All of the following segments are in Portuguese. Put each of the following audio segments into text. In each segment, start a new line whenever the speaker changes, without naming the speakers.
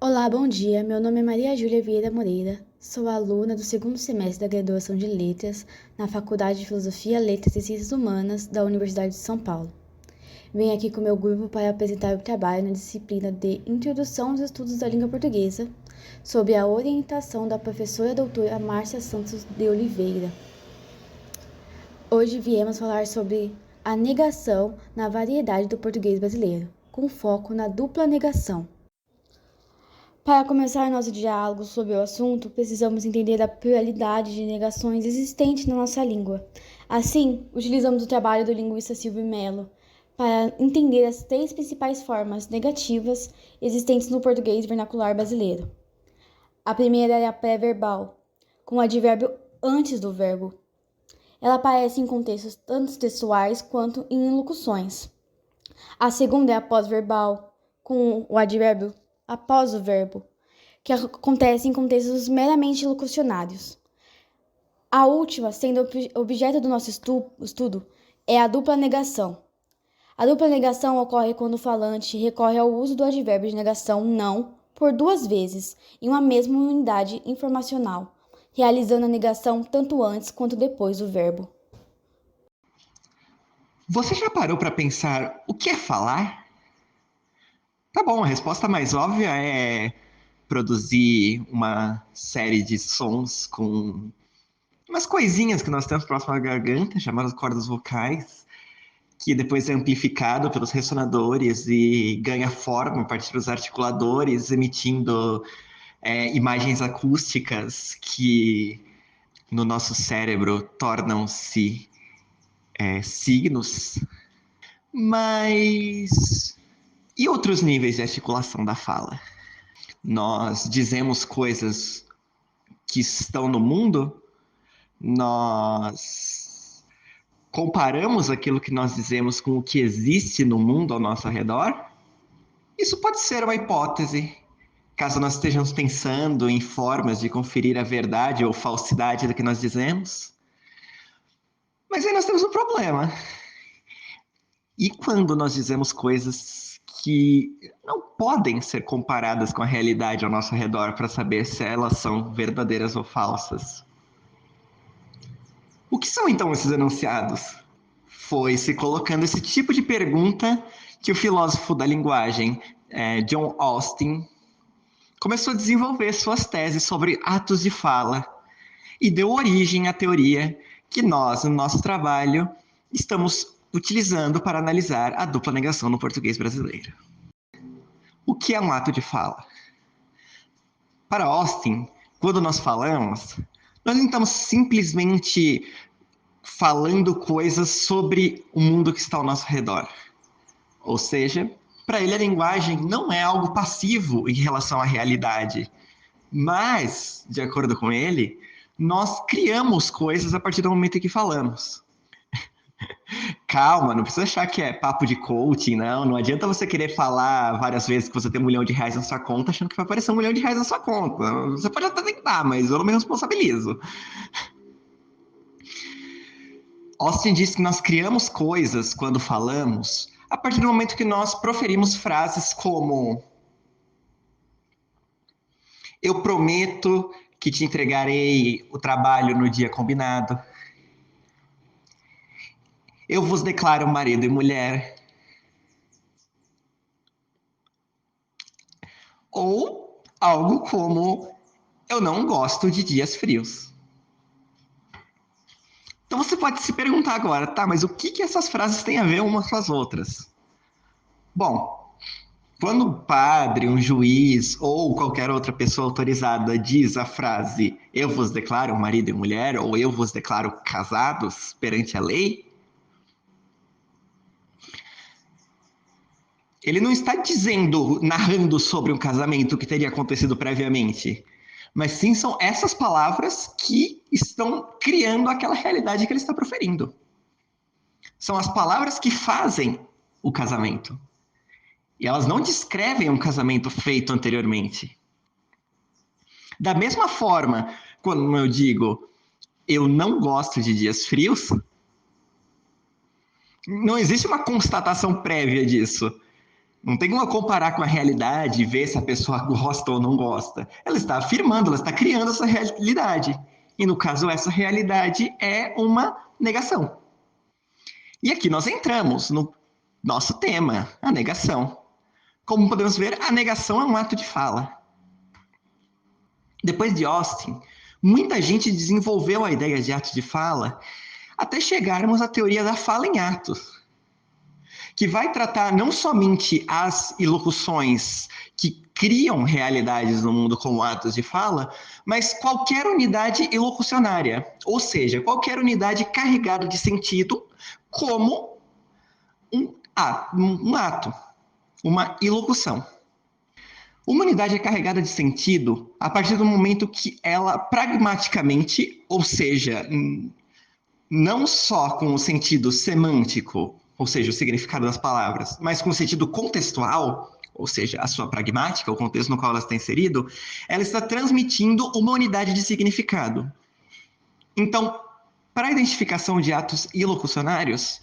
Olá, bom dia. Meu nome é Maria Júlia Vieira Moreira. Sou aluna do segundo semestre da graduação de Letras na Faculdade de Filosofia, Letras e Ciências Humanas da Universidade de São Paulo. Venho aqui com meu grupo para apresentar o trabalho na disciplina de Introdução aos Estudos da Língua Portuguesa, sob a orientação da professora doutora Márcia Santos de Oliveira. Hoje viemos falar sobre a negação na variedade do português brasileiro, com foco na dupla negação. Para começar nosso diálogo sobre o assunto, precisamos entender a pluralidade de negações existentes na nossa língua. Assim, utilizamos o trabalho do linguista Silvio Mello para entender as três principais formas negativas existentes no português vernacular brasileiro. A primeira é a pré-verbal, com o advérbio antes do verbo. Ela aparece em contextos tanto textuais quanto em locuções. A segunda é a pós-verbal, com o advérbio após o verbo, que acontece em contextos meramente locucionários. A última, sendo objeto do nosso estudo, é a dupla negação. A dupla negação ocorre quando o falante recorre ao uso do advérbio de negação não por duas vezes em uma mesma unidade informacional, realizando a negação tanto antes quanto depois do verbo.
Você já parou para pensar o que é falar? Tá bom, a resposta mais óbvia é produzir uma série de sons com umas coisinhas que nós temos próximo à garganta, chamadas cordas vocais, que depois é amplificado pelos ressonadores e ganha forma a partir dos articuladores, emitindo imagens acústicas que no nosso cérebro tornam-se signos. Mas e outros níveis de articulação da fala? Nós dizemos coisas que estão no mundo, nós comparamos aquilo que nós dizemos com o que existe no mundo ao nosso redor. Isso pode ser uma hipótese, caso nós estejamos pensando em formas de conferir a verdade ou falsidade do que nós dizemos. Mas aí nós temos um problema. E quando nós dizemos coisas que não podem ser comparadas com a realidade ao nosso redor para saber se elas são verdadeiras ou falsas? O que são então esses enunciados? Foi se colocando esse tipo de pergunta que o filósofo da linguagem, John Austin, começou a desenvolver suas teses sobre atos de fala e deu origem à teoria que nós, no nosso trabalho, estamos utilizando para analisar a dupla negação no português brasileiro. O que é um ato de fala? Para Austin, quando nós falamos, nós não estamos simplesmente falando coisas sobre o mundo que está ao nosso redor. Ou seja, para ele a linguagem não é algo passivo em relação à realidade, mas, de acordo com ele, nós criamos coisas a partir do momento em que falamos. Calma, não precisa achar que é papo de coaching, não. Não adianta você querer falar várias vezes que você tem R$ 1 milhão na sua conta, achando que vai aparecer R$ 1 milhão na sua conta. Você pode até tentar, mas eu não me responsabilizo. Austin diz que nós criamos coisas quando falamos a partir do momento que nós proferimos frases como: eu prometo que te entregarei o trabalho no dia combinado. Eu vos declaro marido e mulher. Ou algo como: eu não gosto de dias frios. Então você pode se perguntar agora, tá, mas o que essas frases têm a ver umas com as outras? Bom, quando um padre, um juiz ou qualquer outra pessoa autorizada diz a frase eu vos declaro marido e mulher ou eu vos declaro casados perante a lei, ele não está dizendo, narrando sobre um casamento que teria acontecido previamente, mas sim são essas palavras que estão criando aquela realidade que ele está proferindo. São as palavras que fazem o casamento. E elas não descrevem um casamento feito anteriormente. Da mesma forma, quando eu digo eu não gosto de dias frios, não existe uma constatação prévia disso. Não tem como comparar com a realidade e ver se a pessoa gosta ou não gosta. Ela está afirmando, ela está criando essa realidade. E no caso, essa realidade é uma negação. E aqui nós entramos no nosso tema, a negação. Como podemos ver, a negação é um ato de fala. Depois de Austin, muita gente desenvolveu a ideia de ato de fala até chegarmos à teoria da fala em atos, que vai tratar não somente as ilocuções que criam realidades no mundo como atos de fala, mas qualquer unidade ilocucionária, ou seja, qualquer unidade carregada de sentido como um ato, uma ilocução. Uma unidade é carregada de sentido a partir do momento que ela pragmaticamente, ou seja, não só com o sentido semântico, ou seja, o significado das palavras, mas com o sentido contextual, ou seja, a sua pragmática, o contexto no qual ela está inserido, ela está transmitindo uma unidade de significado. Então, para a identificação de atos ilocucionários,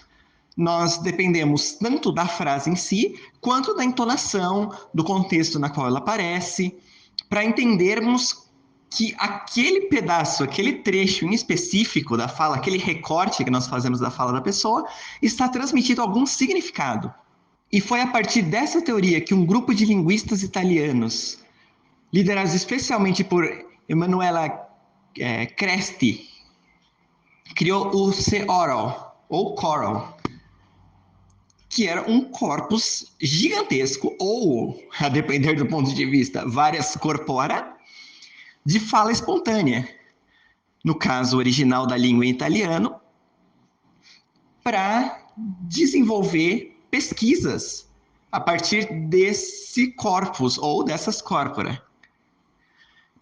nós dependemos tanto da frase em si, quanto da entonação, do contexto na qual ela aparece, para entendermos que aquele pedaço, aquele trecho em específico da fala, aquele recorte que nós fazemos da fala da pessoa, está transmitido algum significado. E foi a partir dessa teoria que um grupo de linguistas italianos, liderados especialmente por Emanuela Cresti, criou o Seoral, ou Choral, que era um corpus gigantesco, ou, a depender do ponto de vista, várias corpora, de fala espontânea. No caso original da língua em italiano, para desenvolver pesquisas a partir desse corpus ou dessas corpora.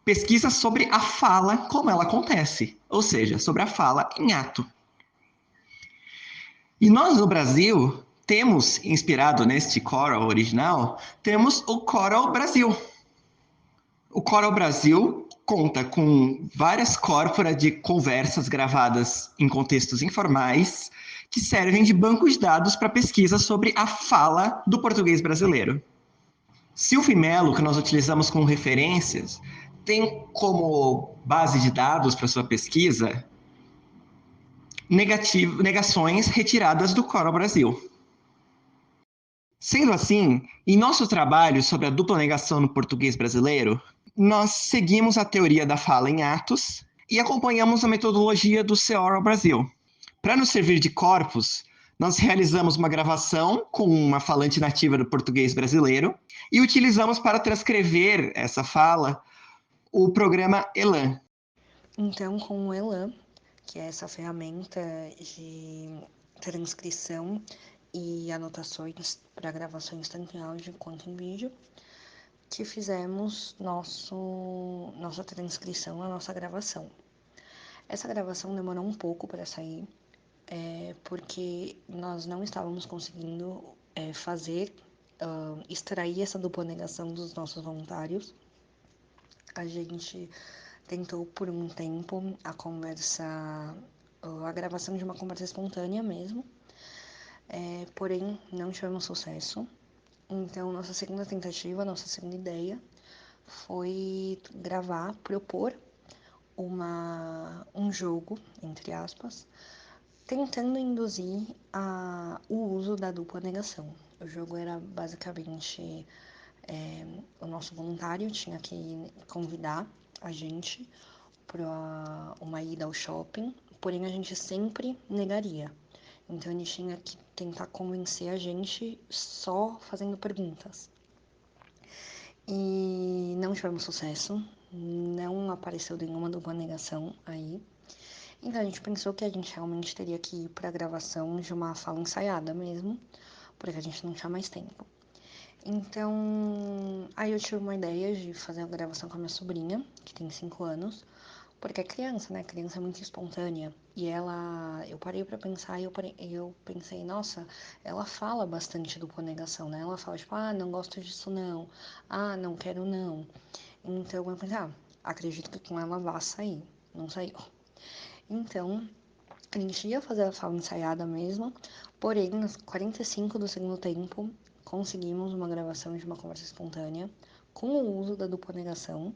Pesquisas sobre a fala como ela acontece, ou seja, sobre a fala em ato. E nós no Brasil temos, inspirado neste Choral original, temos o Choral Brasil. O Choral Brasil conta com várias corpora de conversas gravadas em contextos informais que servem de banco de dados para pesquisa sobre a fala do português brasileiro. Silvio Melo, que nós utilizamos como referências, tem como base de dados para sua pesquisa negações retiradas do Choral Brasil. Sendo assim, em nosso trabalho sobre a dupla negação no português brasileiro, nós seguimos a teoria da fala em atos e acompanhamos a metodologia do Seoral Brasil. Para nos servir de corpus, nós realizamos uma gravação com uma falante nativa do português brasileiro e utilizamos para transcrever essa fala o programa Elan.
Então, com o Elan, que é essa ferramenta de transcrição e anotações para gravações tanto em áudio quanto em vídeo, que fizemos nossa transcrição, a nossa gravação. Essa gravação demorou um pouco para sair, porque nós não estávamos conseguindo extrair essa dupla negação dos nossos voluntários. A gente tentou por um tempo a gravação de uma conversa espontânea mesmo, porém não tivemos sucesso. Então, nossa segunda tentativa, nossa segunda ideia foi propor um jogo, entre aspas, tentando induzir o uso da dupla negação. O jogo era basicamente o nosso voluntário tinha que convidar a gente para uma ida ao shopping, porém a gente sempre negaria. Então ele tinha que tentar convencer a gente só fazendo perguntas. E não tivemos sucesso, não apareceu nenhuma dupla negação aí. Então a gente pensou que a gente realmente teria que ir para a gravação de uma fala ensaiada mesmo, porque a gente não tinha mais tempo. Então, aí eu tive uma ideia de fazer a gravação com a minha sobrinha, que tem 5 anos, porque é criança, né? Criança é muito espontânea. E eu parei pra pensar e eu pensei, nossa, ela fala bastante do negação, né? Ela fala, tipo, não gosto disso não, não quero não. Então eu pensei, acredito que com ela vá sair. Não saiu. Então, a gente ia fazer a fala ensaiada mesmo, porém, nos 45 do segundo tempo, conseguimos uma gravação de uma conversa espontânea com o uso da dupla negação.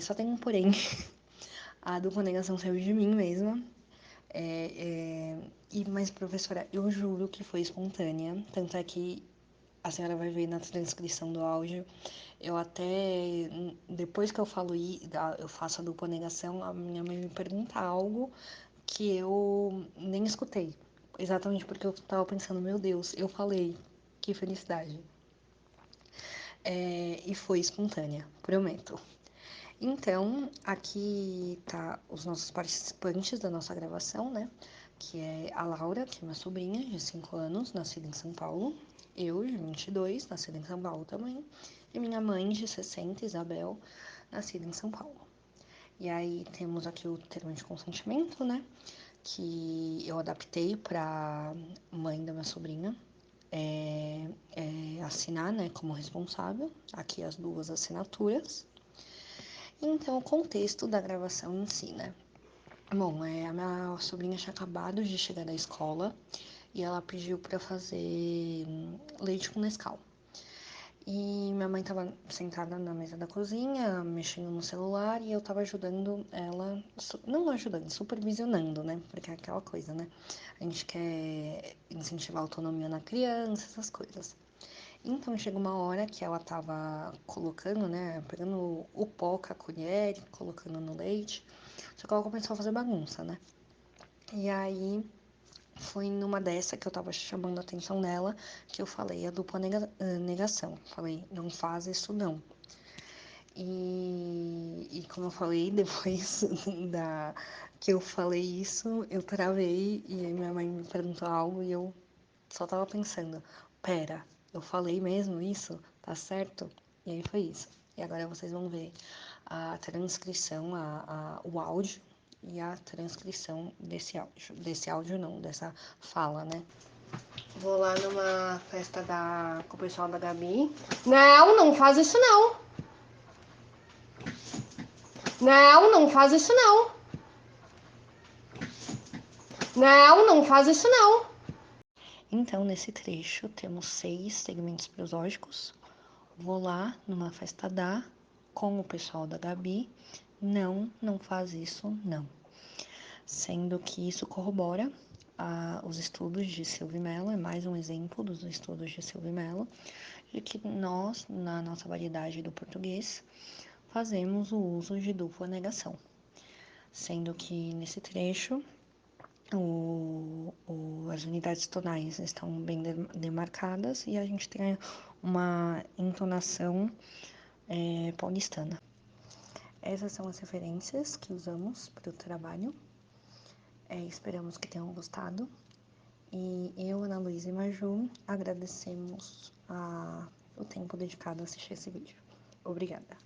Só tem um porém, a dupla negação saiu de mim mesma. Mas, professora, eu juro que foi espontânea, tanto é que a senhora vai ver na transcrição do áudio. Eu até, depois que eu faço a dupla negação, a minha mãe me pergunta algo que eu nem escutei. Exatamente porque eu tava pensando, meu Deus, eu falei, que felicidade. E foi espontânea, prometo. Então, aqui tá os nossos participantes da nossa gravação, né? Que é a Laura, que é minha sobrinha, de 5 anos, nascida em São Paulo. Eu, de 22, nascida em São Paulo também. E minha mãe, de 60, Isabel, nascida em São Paulo. E aí temos aqui o termo de consentimento, né? Que eu adaptei para mãe da minha sobrinha assinar, né, como responsável. Aqui as 2 assinaturas. Então, o contexto da gravação em si, né? Bom, a minha sobrinha tinha acabado de chegar da escola e ela pediu para fazer leite com Nescau. E minha mãe estava sentada na mesa da cozinha, mexendo no celular, e eu estava ajudando ela, não ajudando, supervisionando, né? Porque é aquela coisa, né? A gente quer incentivar a autonomia na criança, essas coisas. Então chegou uma hora que ela estava colocando, né? Pegando o pó com a colher, colocando no leite. Só que ela começou a fazer bagunça, né? E aí foi numa dessa que eu tava chamando a atenção dela que eu falei a dupla negação. Falei, não faz isso não. E como eu falei, depois que eu falei isso, eu travei e aí minha mãe me perguntou algo e eu só tava pensando, pera, eu falei mesmo isso? Tá certo? E aí foi isso. E agora vocês vão ver a transcrição, o áudio e a transcrição desse áudio. Desse áudio não, dessa fala, né? Vou lá numa festa com o pessoal da Gabi. Não, não faz isso não. Não, não faz isso não. Não, não faz isso não. Então, nesse trecho, temos 6 segmentos prosódicos. Vou lá numa festa com o pessoal da Gabi. Não, não faz isso, não. Sendo que isso corrobora os estudos de Silvio Mello, é mais um exemplo dos estudos de Silvio Mello, de que nós, na nossa variedade do português, fazemos o uso de dupla negação. Sendo que nesse trecho, as unidades tonais estão bem demarcadas e a gente tem uma entonação paulistana. Essas são as referências que usamos para o trabalho. Esperamos que tenham gostado. E eu, Ana Luísa e Maju, agradecemos o tempo dedicado a assistir esse vídeo. Obrigada.